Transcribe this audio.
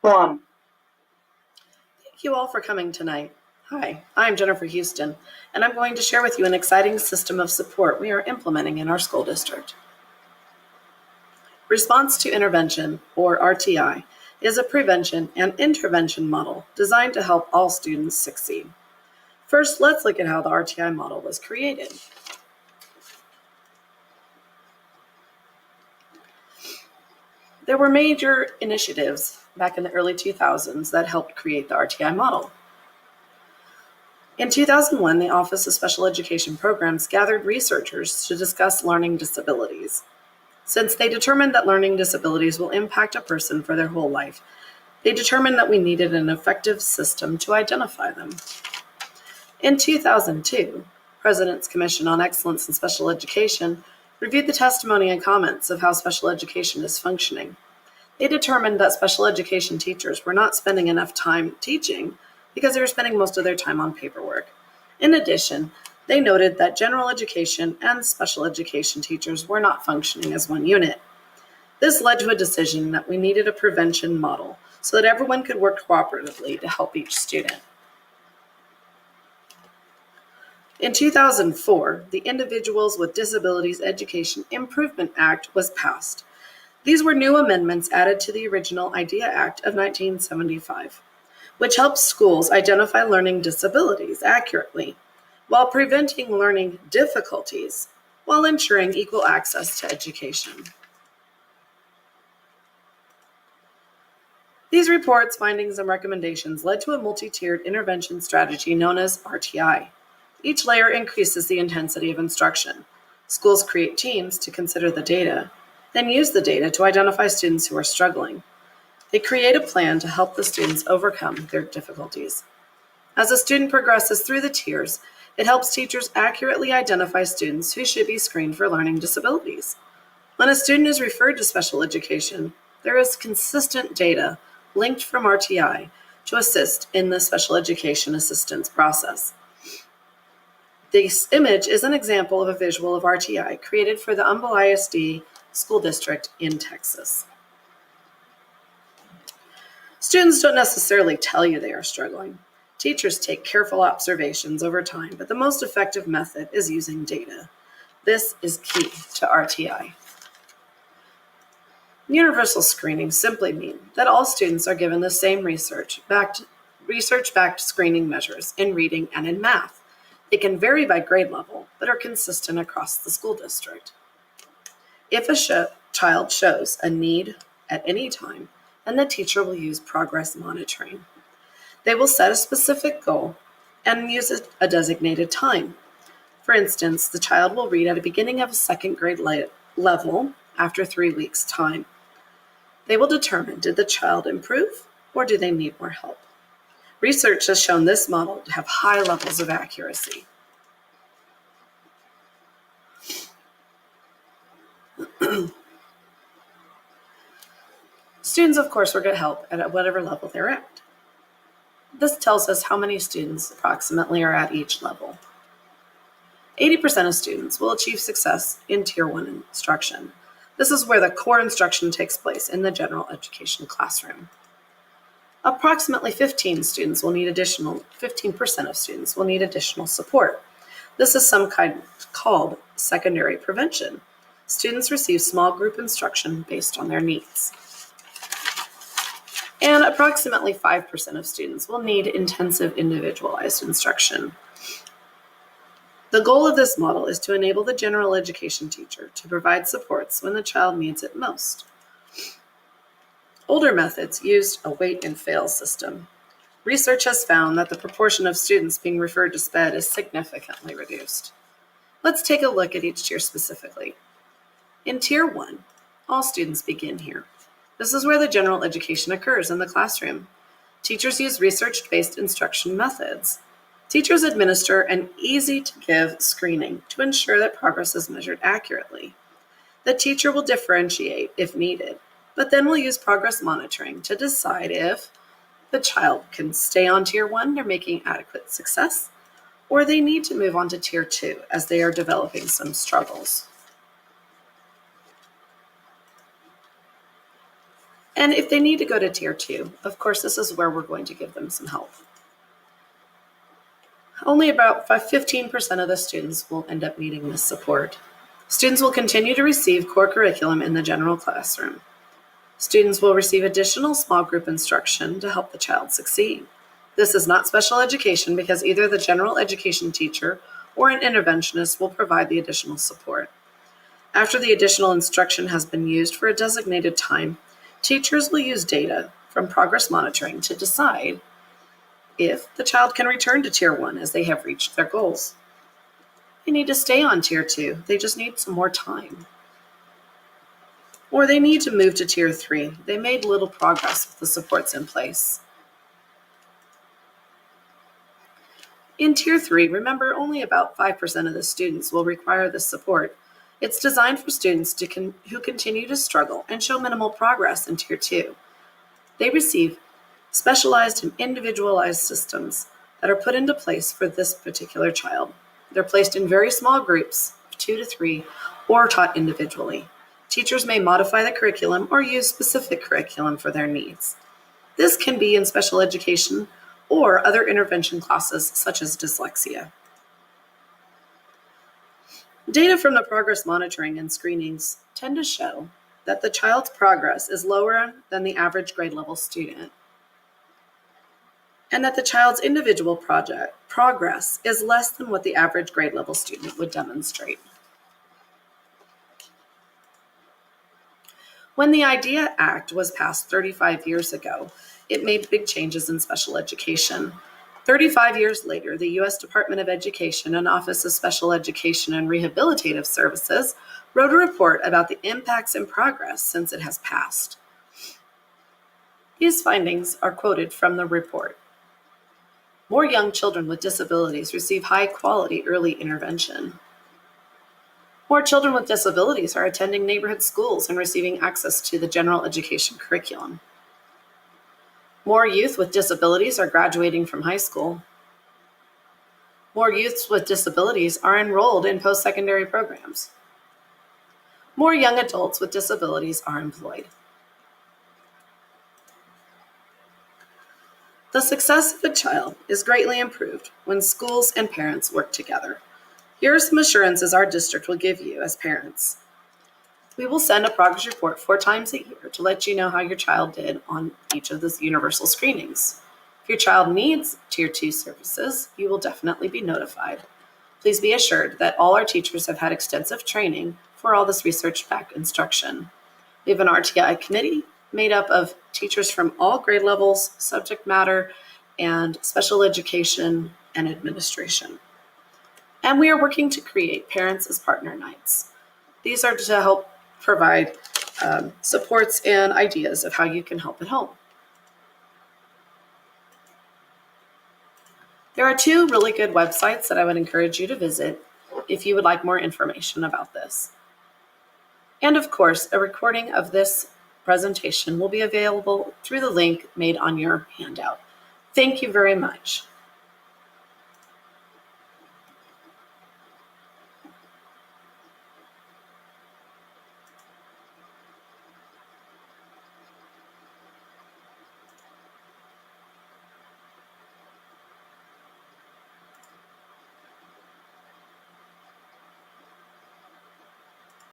One. Thank you all for coming tonight. Hi, I'm Jennifer Houston, and I'm going to share with you an exciting system of support we are implementing in our school district. Response to Intervention, or RTI, is a prevention and intervention model designed to help all students succeed. First, let's look at how the RTI model was created. There were major initiatives back in the early 2000s that helped create the RTI model. In 2001, the Office of Special Education Programs gathered researchers to discuss learning disabilities. Since they determined that learning disabilities will impact a person for their whole life, they determined that we needed an effective system to identify them. In 2002, President's Commission on Excellence in Special Education reviewed the testimony and comments of how special education is functioning. They determined that special education teachers were not spending enough time teaching because they were spending most of their time on paperwork. In addition, they noted that general education and special education teachers were not functioning as one unit. This led to a decision that we needed a prevention model so that everyone could work cooperatively to help each student. In 2004, the Individuals with Disabilities Education Improvement Act was passed. These were new amendments added to the original IDEA Act of 1975, which helps schools identify learning disabilities accurately while preventing learning difficulties while ensuring equal access to education. These reports, findings, and recommendations led to a multi-tiered intervention strategy known as RTI. Each layer increases the intensity of instruction. Schools create teams to consider the data, then use the data to identify students who are struggling. They create a plan to help the students overcome their difficulties. As a student progresses through the tiers, it helps teachers accurately identify students who should be screened for learning disabilities. When a student is referred to special education, there is consistent data linked from RTI to assist in the special education assistance process. This image is an example of a visual of RTI created for the Humble ISD School District in Texas. Students don't necessarily tell you they are struggling. Teachers take careful observations over time, but the most effective method is using data. This is key to RTI. Universal screening simply means that all students are given the same research-backed screening measures in reading and in math. They can vary by grade level, but are consistent across the school district. If a child shows a need at any time, then the teacher will use progress monitoring. They will set a specific goal and use a designated time. For instance, the child will read at the beginning of a second grade level after 3 weeks' time. They will determine, did the child improve or do they need more help? Research has shown this model to have high levels of accuracy. Students, of course, will get help at whatever level they're at. This tells us how many students approximately are at each level. 80% of students will achieve success in Tier 1 instruction. This is where the core instruction takes place in the general education classroom. Approximately 15% of students will need additional support. This is called secondary prevention. Students receive small group instruction based on their needs. And approximately 5% of students will need intensive individualized instruction. The goal of this model is to enable the general education teacher to provide supports when the child needs it most. Older methods used a wait and fail system. Research has found that the proportion of students being referred to SPED is significantly reduced. Let's take a look at each tier specifically. In Tier 1, all students begin here. This is where the general education occurs in the classroom. Teachers use research-based instruction methods. Teachers administer an easy-to-give screening to ensure that progress is measured accurately. The teacher will differentiate if needed, but then will use progress monitoring to decide if the child can stay on Tier 1, they're making adequate success, or they need to move on to Tier 2 as they are developing some struggles. And if they need to go to Tier 2, of course, this is where we're going to give them some help. Only about 15% of the students will end up needing this support. Students will continue to receive core curriculum in the general classroom. Students will receive additional small group instruction to help the child succeed. This is not special education because either the general education teacher or an interventionist will provide the additional support. After the additional instruction has been used for a designated time, teachers will use data from progress monitoring to decide if the child can return to Tier 1 as they have reached their goals. They need to stay on Tier 2, they just need some more time. Or they need to move to Tier 3. They made little progress with the supports in place. In Tier 3, remember, only about 5% of the students will require this support. It's designed for students who continue to struggle and show minimal progress in Tier 2. They receive specialized and individualized systems that are put into place for this particular child. They're placed in very small groups, 2 to 3, or taught individually. Teachers may modify the curriculum or use specific curriculum for their needs. This can be in special education or other intervention classes such as dyslexia. Data from the progress monitoring and screenings tend to show that the child's progress is lower than the average grade level student, and that the child's individual progress is less than what the average grade level student would demonstrate. When the IDEA Act was passed 35 years ago, it made big changes in special education. 35 years later, the U.S. Department of Education and Office of Special Education and Rehabilitative Services wrote a report about the impacts and progress since it has passed. These findings are quoted from the report. More young children with disabilities receive high-quality early intervention. More children with disabilities are attending neighborhood schools and receiving access to the general education curriculum. More youth with disabilities are graduating from high school. More youths with disabilities are enrolled in post-secondary programs. More young adults with disabilities are employed. The success of a child is greatly improved when schools and parents work together. Here are some assurances our district will give you as parents. We will send a progress report 4 times a year to let you know how your child did on each of the universal screenings. If your child needs Tier 2 services, you will definitely be notified. Please be assured that all our teachers have had extensive training for all this research-backed instruction. We have an RTI committee made up of teachers from all grade levels, subject matter, and special education and administration. And we are working to create Parents as Partner Nights. These are to help provide supports and ideas of how you can help at home. There are 2 really good websites that I would encourage you to visit if you would like more information about this. And of course, a recording of this presentation will be available through the link made on your handout. Thank you very much.